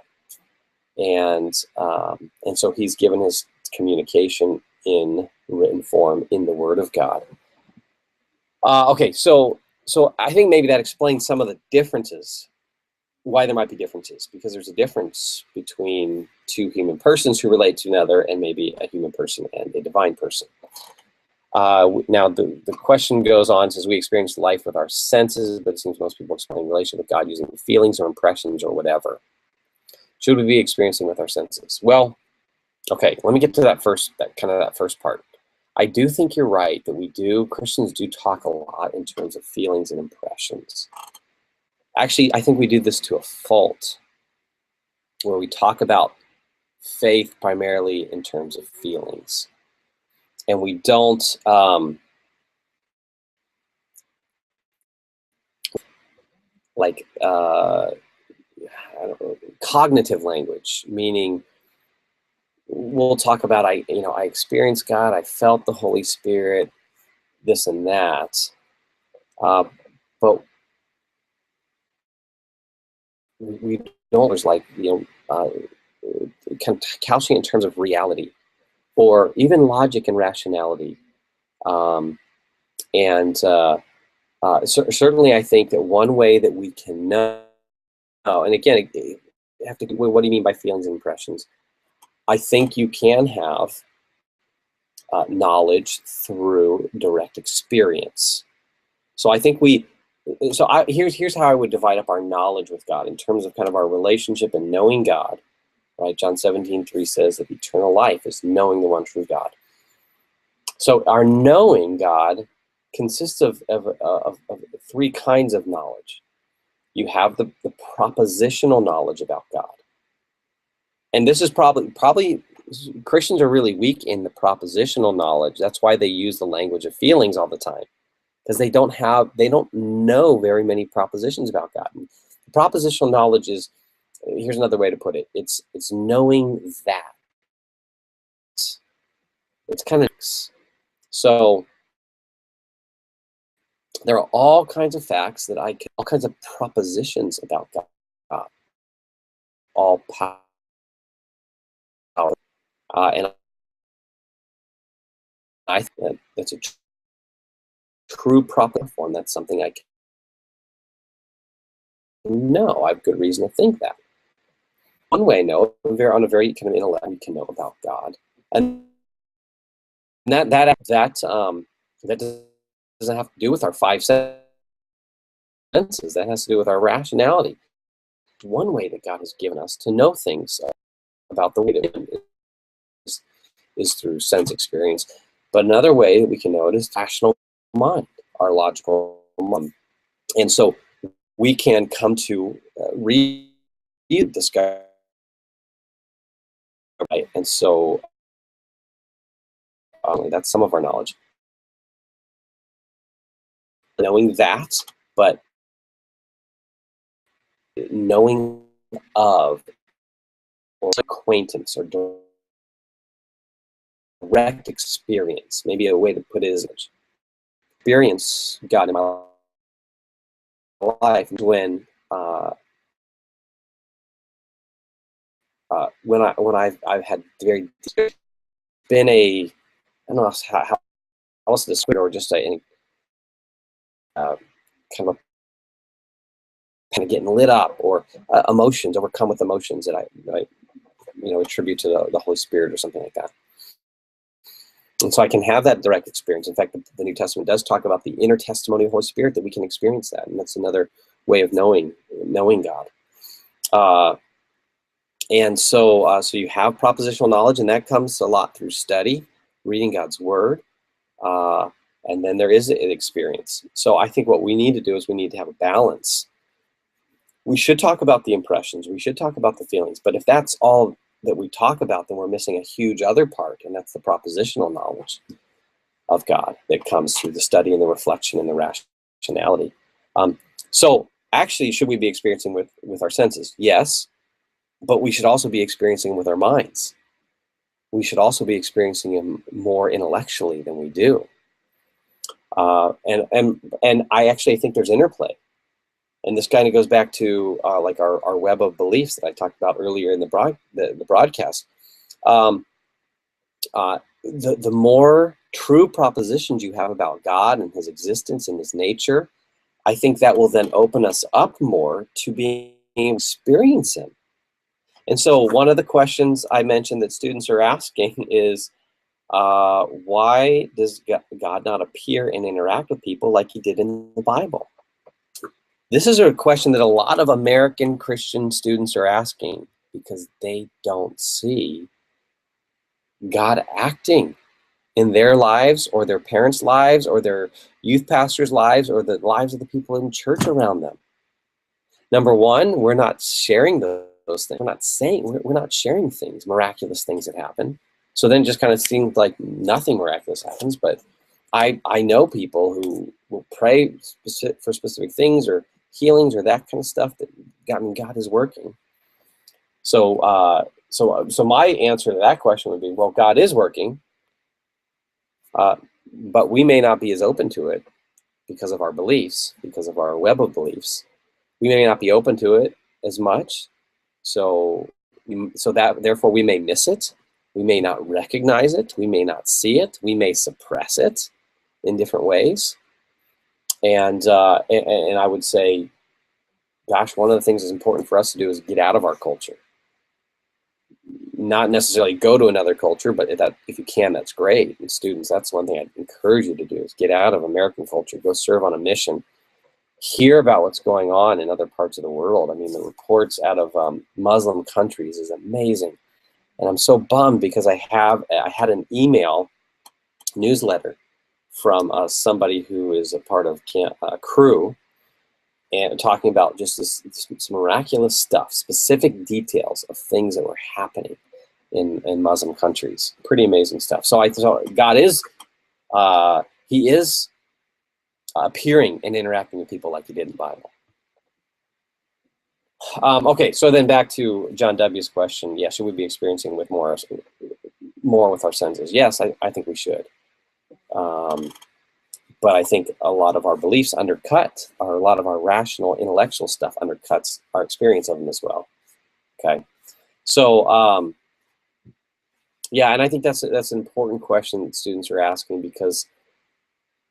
And so he's given his communication in written form in the Word of God. Okay, so I think maybe that explains some of the differences, why there might be differences, because there's a difference between two human persons who relate to another and maybe a human person and a divine person. Now, the question goes on, says we experience life with our senses, but it seems most people explain relationship with God using feelings or impressions or whatever. Should we be experiencing with our senses? Well, okay, let me get to that first part. I do think you're right that Christians do talk a lot in terms of feelings and impressions. Actually, I think we do this to a fault, where we talk about faith primarily in terms of feelings. And we don't, I don't know, cognitive language, meaning we'll talk about, I experienced God, I felt the Holy Spirit, this and that, but we don't, there's like, couching in terms of reality, or even logic and rationality. Certainly I think that one way that we can know, and again, you have to, what do you mean by feelings and impressions? I think you can have knowledge through direct experience. So I think here's how I would divide up our knowledge with God in terms of kind of our relationship and knowing God, right? John 17:3 says that eternal life is knowing the one true God. So our knowing God consists of three kinds of knowledge. You have the propositional knowledge about God. And this is probably Christians are really weak in the propositional knowledge. That's why they use the language of feelings all the time, because they don't know very many propositions about God. And propositional knowledge is, here's another way to put it, it's knowing that. It's kind of, so there are all kinds of facts that all kinds of propositions about God, all power, and I think that's a true proper form. That's something I can know. I have good reason to think that. One way I know, on a very kind of intellect, we can know about God, and that doesn't have to do with our five senses. That has to do with our rationality. one way that God has given us to know things about the way that is through sense experience. But another way that we can know it is rational mind, our logical mind. And so we can come to read this guy, right? And so that's some of our knowledge. Knowing that, but knowing of or acquaintance or direct experience, maybe a way to put it is experience God in my life when I've had very been a, I don't know how else to describe it, or just any kind of getting lit up, or emotions, overcome with emotions that I attribute to the Holy Spirit or something like that. And so I can have that direct experience. In fact, the New Testament does talk about the inner testimony of the Holy Spirit, that we can experience that, and that's another way of knowing God. And so you have propositional knowledge, and that comes a lot through study, reading God's Word, and then there is an experience. So I think what we need to do is we need to have a balance. We should talk about the impressions, we should talk about the feelings, but if that's all that we talk about, then we're missing a huge other part, and that's the propositional knowledge of God that comes through the study and the reflection and the rationality. So actually, should we be experiencing with our senses? Yes, but we should also be experiencing with our minds. We should also be experiencing Him more intellectually than we do. And I actually think there's interplay. And this kind of goes back to like our web of beliefs that I talked about earlier in the broadcast. The more true propositions you have about God and His existence and His nature, I think that will then open us up more to being experience Him. And so one of the questions I mentioned that students are asking is, why does God not appear and interact with people like He did in the Bible? This is a question that a lot of American Christian students are asking because they don't see God acting in their lives or their parents' lives or their youth pastors' lives or the lives of the people in church around them. Number one, we're not sharing those things. We're not sharing things, miraculous things that happen. So then it just kind of seems like nothing miraculous happens. But I know people who will pray for specific things or healings or that kind of stuff that God is working. So my answer to that question would be, well, God is working, but we may not be as open to it because of our beliefs, because of our web of beliefs. We may not be open to it as much, so that therefore we may miss it. We may not recognize it. We may not see it. We may suppress it in different ways. And I would say, gosh, one of the things that's important for us to do is get out of our culture. Not necessarily go to another culture, but if you can, that's great. And students, that's one thing I'd encourage you to do, is get out of American culture, go serve on a mission, hear about what's going on in other parts of the world. I mean, the reports out of Muslim countries is amazing. And I'm so bummed because I had an email newsletter from somebody who is a part of Crew, and talking about just this miraculous stuff, specific details of things that were happening in Muslim countries. Pretty amazing stuff. So God is, He is appearing and interacting with people like He did in the Bible. Okay, so then back to John W.'s question. Yeah, should we be experiencing with more with our senses? Yes, I think we should. But I think a lot of our beliefs undercut, or a lot of our rational, intellectual stuff undercuts our experience of them as well. Okay, so yeah, and I think that's an important question that students are asking, because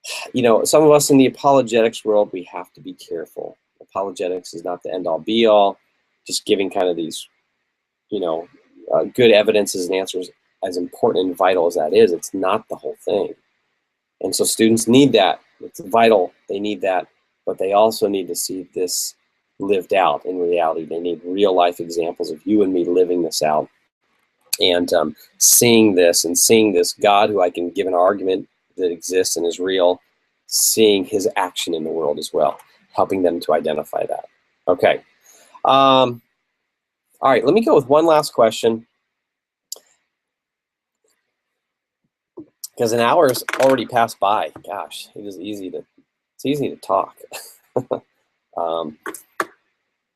some of us in the apologetics world, we have to be careful. Apologetics is not the end-all be-all. Just giving kind of these, good evidences and answers, as important and vital as that is, it's not the whole thing. And so students need that. It's vital. They need that. But they also need to see this lived out in reality. They need real life examples of you and me living this out, and seeing this God who I can give an argument that exists and is real, seeing his action in the world as well, helping them to identify that. Okay. All right, let me go with one last question, because an hour has already passed by. Gosh, it's easy to talk.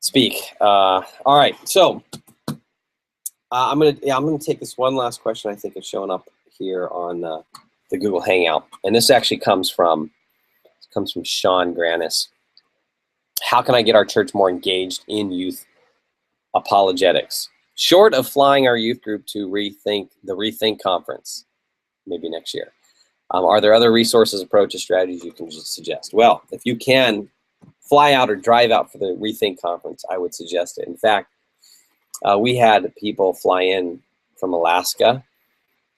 Speak. All right, so I'm gonna take this one last question. I think it's showing up here on the Google Hangout, and this actually comes from Sean Granis. How can I get our church more engaged in youth apologetics? Short of flying our youth group to the reTHINK conference, maybe next year, are there other resources, approaches, strategies you can suggest? Well, if you can fly out or drive out for the reTHINK conference, I would suggest it. In fact, we had people fly in from Alaska,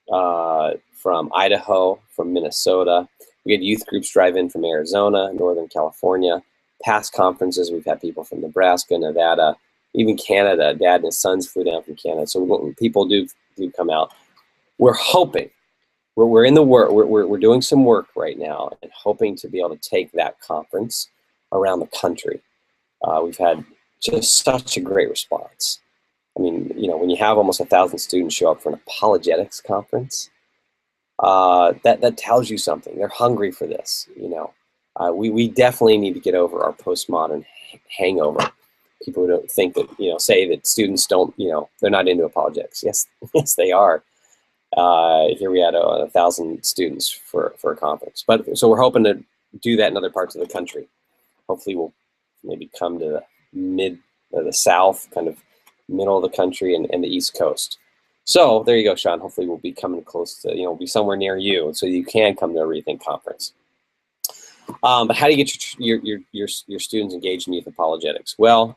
from Idaho, from Minnesota. We had youth groups drive in from Arizona, Northern California. Past conferences, we've had people from Nebraska, Nevada, even Canada. Dad and his sons flew down from Canada. So people do come out. We're hoping, we're in the work, we're doing some work right now and hoping to be able to take that conference around the country. We've had just such a great response. I mean, you know, when you have almost 1,000 students show up for an apologetics conference, that tells you something. They're hungry for this, you know. We definitely need to get over our postmodern hangover. People who don't think that, you know, say that students don't, you know, they're not into apologetics. Yes, yes, they are. Here we had 1,000 students for a conference. But so we're hoping to do that in other parts of the country. Hopefully we'll maybe come to the south, kind of middle of the country, and the East Coast. So there you go, Sean. Hopefully we'll be coming close to, you know, be somewhere near you so you can come to a reTHINK conference. But how do you get your students engaged in youth apologetics? Well,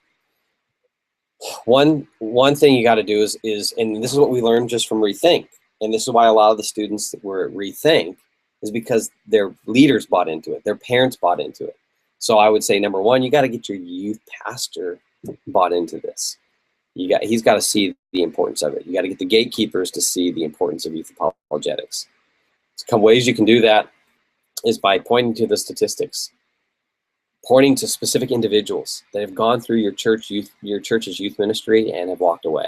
one thing you got to do is, and this is what we learned just from reTHINK, and this is why a lot of the students that were at reTHINK is because their leaders bought into it, their parents bought into it. So I would say, number one, you got to get your youth pastor bought into this. He's got to see the importance of it. You got to get the gatekeepers to see the importance of youth apologetics. Some ways you can do that is by pointing to the statistics, pointing to specific individuals that have gone through your church's youth ministry and have walked away.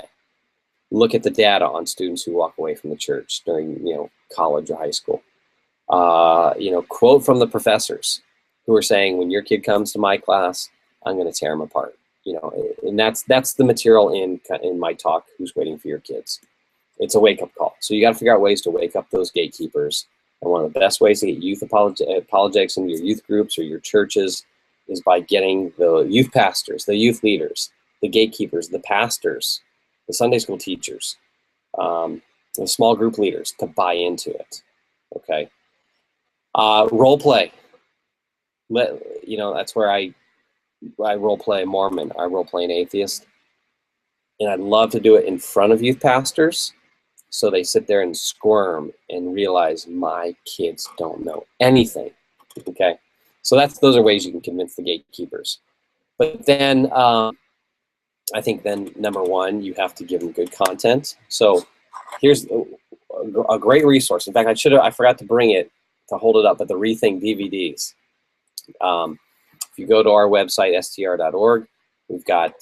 Look at the data on students who walk away from the church during, you know, college or high school. You know, quote from the professors who are saying, when your kid comes to my class, I'm going to tear them apart. You know, and that's the material in my talk, Who's Waiting for Your Kids. It's a wake-up call. So you got to figure out ways to wake up those gatekeepers. And one of the best ways to get youth apologetics into your youth groups or your churches is by getting the youth pastors, the youth leaders, the gatekeepers, the pastors, the Sunday school teachers, the small group leaders to buy into it. Okay. Role play. You know, that's where I role play a Mormon, I role play an atheist, and I'd love to do it in front of youth pastors so they sit there and squirm and realize my kids don't know anything. Okay, so those are ways you can convince the gatekeepers. But then I think then number one, you have to give them good content. So here's a great resource. In fact, I forgot to bring it to hold it up, but the reTHINK DVDs. If you go to our website, str.org, we've got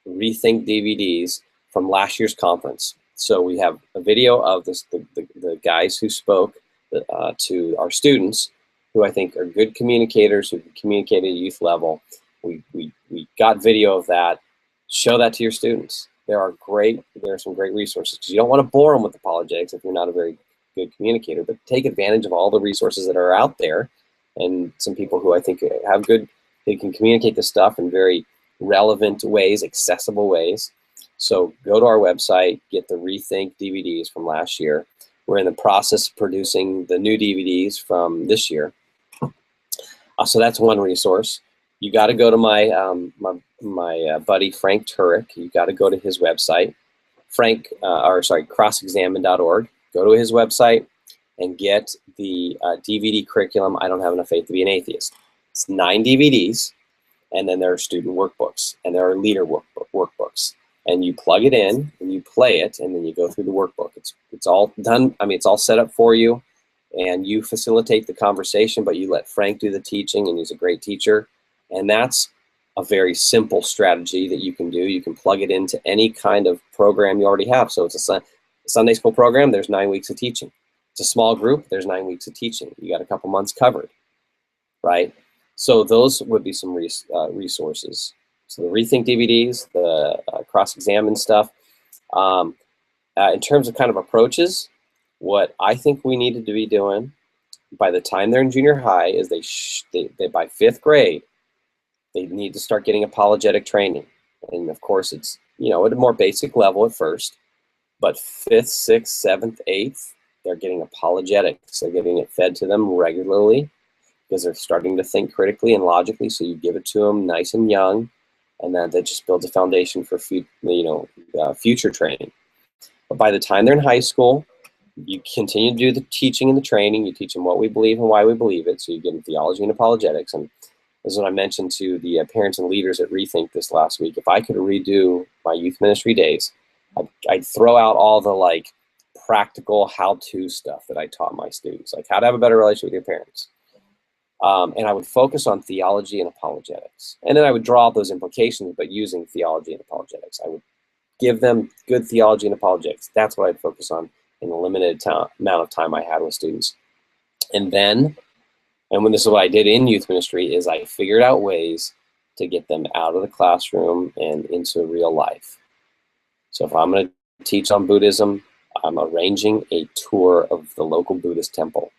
reTHINK DVDs from last year's conference. So we have a video of the guys who spoke to our students, who I think are good communicators, who can communicate at a youth level. We got video of that. Show that to your students. There are some great resources, because you don't want to bore them with apologetics if you're not a very good communicator, but take advantage of all the resources that are out there. And some people who I think they can communicate this stuff in very relevant ways, accessible ways. So go to our website, get the reTHINK DVDs from last year. We're in the process of producing the new DVDs from this year. So that's one resource. You got to go to my buddy Frank Turek. You got to go to his website, crossexamine.org. Go to his website and get the DVD curriculum, I Don't Have Enough Faith to Be an Atheist. It's 9 DVDs. And then there are student workbooks, and there are leader workbooks. And you plug it in, and you play it, and then you go through the workbook. It's all done. I mean, it's all set up for you, and you facilitate the conversation, but you let Frank do the teaching, and he's a great teacher. And that's a very simple strategy that you can do. You can plug it into any kind of program you already have. So it's a Sunday school program, there's 9 weeks of teaching. It's a small group, there's 9 weeks of teaching. You got a couple months covered, right? So those would be some resources. So the reTHINK DVDs, the cross-examine stuff. In terms of kind of approaches, what I think we needed to be doing by the time they're in junior high is they by 5th grade, they need to start getting apologetic training. And of course, it's, you know, at a more basic level at first, but 5th, 6th, 7th, 8th, they're getting apologetics. They're getting it fed to them regularly because they're starting to think critically and logically. So you give it to them nice and young, and then that just builds a foundation for future training. But by the time they're in high school, you continue to do the teaching and the training. You teach them what we believe and why we believe it. So you give them theology and apologetics. And this is what I mentioned to the parents and leaders at reTHINK this last week. If I could redo my youth ministry days, I'd throw out all the like practical how-to stuff that I taught my students, like how to have a better relationship with your parents. And I would focus on theology and apologetics. And then I would draw out those implications, but using theology and apologetics. I would give them good theology and apologetics. That's what I'd focus on in the limited amount of time I had with students. And when this is what I did in youth ministry, is I figured out ways to get them out of the classroom and into real life. So if I'm going to teach on Buddhism, I'm arranging a tour of the local Buddhist temple,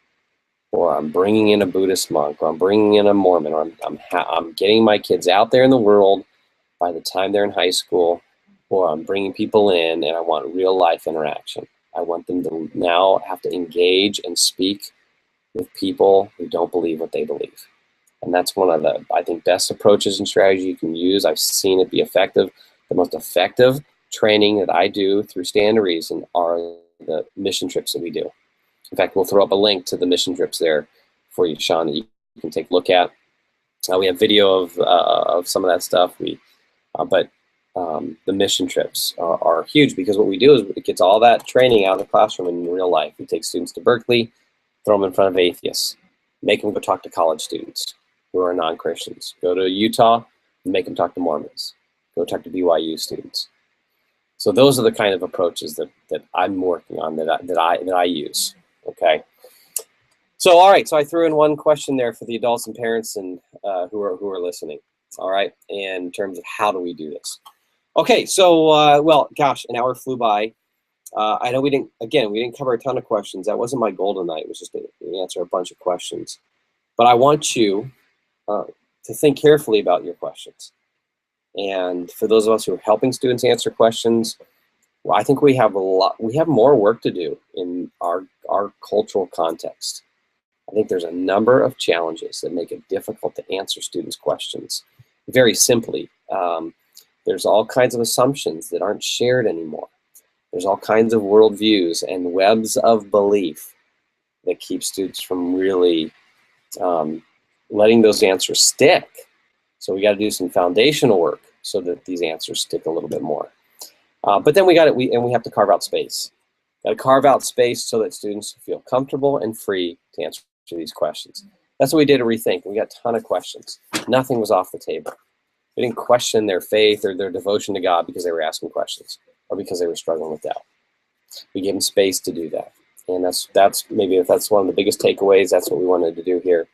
or I'm bringing in a Buddhist monk, or I'm bringing in a Mormon, or I'm getting my kids out there in the world by the time they're in high school, or I'm bringing people in and I want real life interaction. I want them to now have to engage and speak with people who don't believe what they believe. And that's one of the, I think, best approaches and strategies you can use. I've seen it be effective. The most effective training that I do through Stand to Reason are the mission trips that we do. In fact, we'll throw up a link to the mission trips there for you, Sean, that you can take a look at. We have video of some of that stuff. But the mission trips are huge, because what we do is it gets all that training out of the classroom in real life. We take students to Berkeley, throw them in front of atheists, make them go talk to college students who are non-Christians. Go to Utah, and make them talk to Mormons. Go talk to BYU students. So those are the kind of approaches that I'm working on, that I use. Okay. So all right. So I threw in one question there for the adults and parents and who are listening. All right. And in terms of how do we do this? Okay. So well, gosh, an hour flew by. I know we didn't cover a ton of questions. That wasn't my goal tonight. It was just to answer a bunch of questions. But I want you to think carefully about your questions. And for those of us who are helping students answer questions, well, I think we have more work to do in our cultural context. I think there's a number of challenges that make it difficult to answer students' questions. Very simply, there's all kinds of assumptions that aren't shared anymore. There's all kinds of worldviews and webs of belief that keep students from really letting those answers stick. So we got to do some foundational work so that these answers stick a little bit more. But then we have to carve out space. Got to carve out space so that students feel comfortable and free to answer these questions. That's what we did at reTHINK. We got a ton of questions. Nothing was off the table. We didn't question their faith or their devotion to God because they were asking questions or because they were struggling with doubt. We gave them space to do that. And that's maybe, if that's one of the biggest takeaways, that's what we wanted to do here,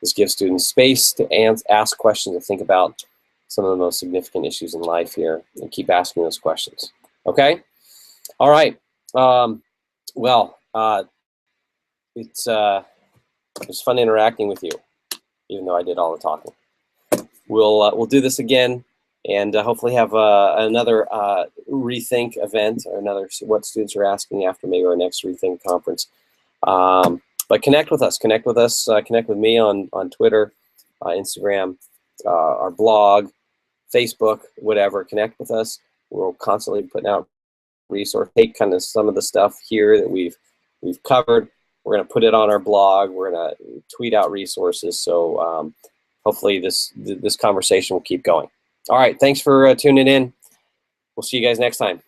is give students space to ask questions and think about some of the most significant issues in life here, and keep asking those questions. Okay? All right. It was fun interacting with you, even though I did all the talking. We'll do this again, and hopefully have another reTHINK event, or another what students are asking after maybe our next reTHINK conference. But connect with us. Connect with me on Twitter, Instagram, our blog, Facebook, whatever. Connect with us. We're constantly putting out resources. Take kind of some of the stuff here that we've covered. We're going to put it on our blog. We're going to tweet out resources. So hopefully this conversation will keep going. All right, thanks for tuning in. We'll see you guys next time.